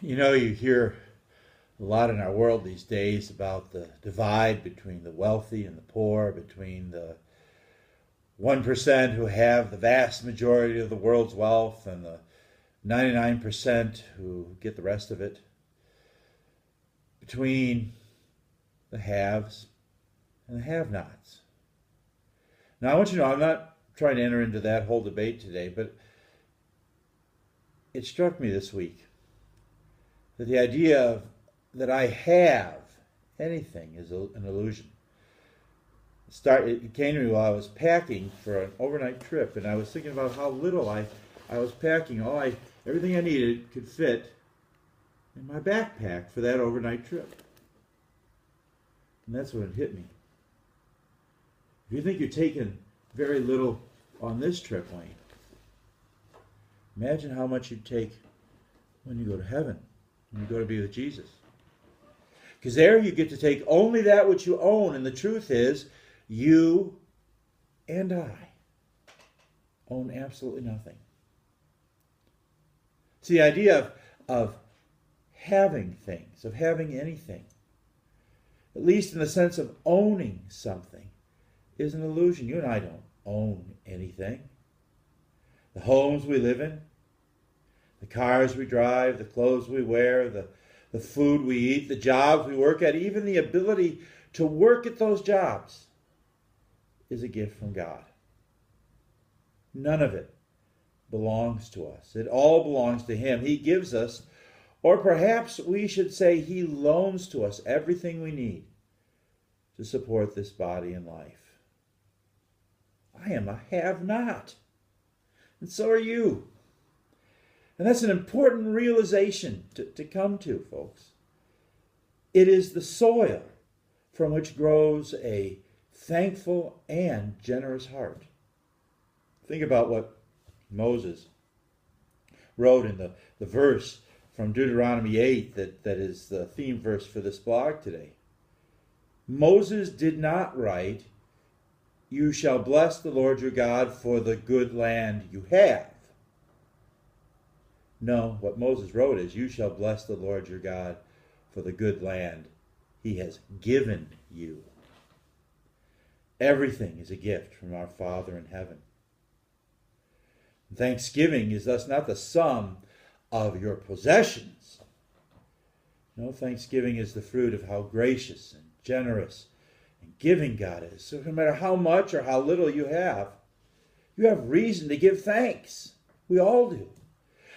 You know, you hear a lot in our world these days about the divide between the wealthy and the poor, between the 1% who have the vast majority of the world's wealth and the 99% who get the rest of it, between the haves and the have nots. Now, I want you to know I'm not trying to enter into that whole debate today, but it struck me this week that the idea of that I have anything is an illusion. It came to me while I was packing for an overnight trip, and I was thinking about how little I was packing. Everything I needed could fit in my backpack for that overnight trip. And that's when it hit me. If you think you're taking very little on this trip, Wayne, imagine how much you'd take when you go to heaven, when you go to be with Jesus. Because there you get to take only that which you own, and the truth is, you and I own absolutely nothing. See, the idea of having things, of having anything, at least in the sense of owning something, is an illusion. You and I don't own anything. The homes we live in, the cars we drive, the clothes we wear, the food we eat, the jobs we work at, even the ability to work at those jobs is a gift from God. None of it belongs to us. It all belongs to Him. He gives us, or perhaps we should say He loans to us everything we need to support this body and life. I am a have-not, and so are you. And that's an important realization to come to, folks. It is the soil from which grows a thankful and generous heart. Think about what Moses wrote in the verse from Deuteronomy 8 that is the theme verse for this blog today. Moses did not write, "You shall bless the Lord your God for the good land you have." No, what Moses wrote is, "You shall bless the Lord your God for the good land He has given you." Everything is a gift from our Father in heaven. Thanksgiving is thus not the sum of your possessions. No, thanksgiving is the fruit of how gracious and generous and giving God is. So no matter how much or how little you have reason to give thanks. We all do.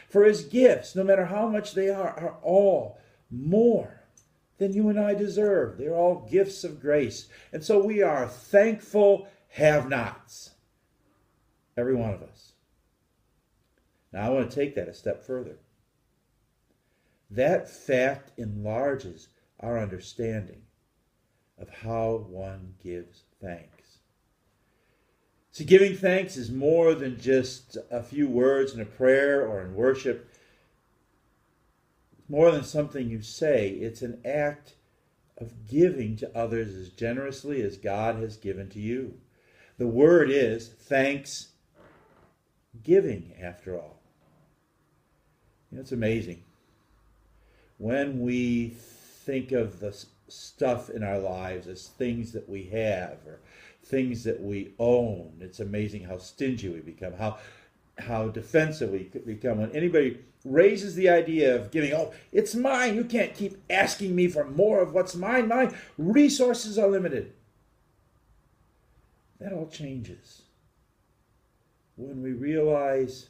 For His gifts, no matter how much they are all more than you and I deserve. They're all gifts of grace. And so we are thankful have-nots. Every one of us. Now I want to take that a step further. That fact enlarges our understanding of how one gives thanks. See, giving thanks is more than just a few words in a prayer or in worship. It's more than something you say. It's an act of giving to others as generously as God has given to you. The word is thanksgiving, after all. You know, it's amazing. When we think of the stuff in our lives as things that we have or things that we own, it's amazing how stingy we become, how defensive we become. When anybody raises the idea of giving, "Oh, it's mine, you can't keep asking me for more of what's mine. My resources are limited." That all changes when we realize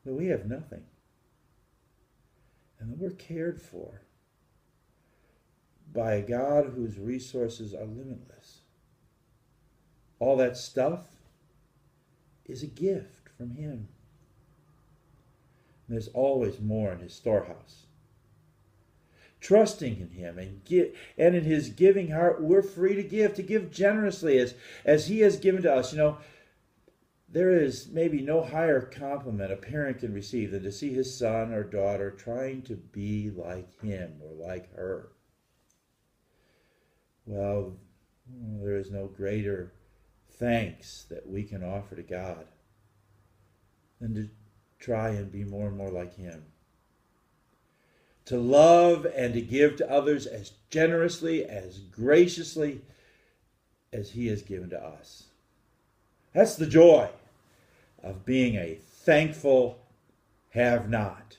that we have nothing and that we're cared for by a God whose resources are limitless. All that stuff is a gift from Him. And there's always more in His storehouse. Trusting in Him and in His giving heart, we're free to give generously as He has given to us. You know, there is maybe no higher compliment a parent can receive than to see his son or daughter trying to be like him or like her. Well, there is no greater thanks that we can offer to God than to try and be more and more like Him. to love and to give to others as generously, as graciously as he has given to us. That's the joy of being a thankful have-not.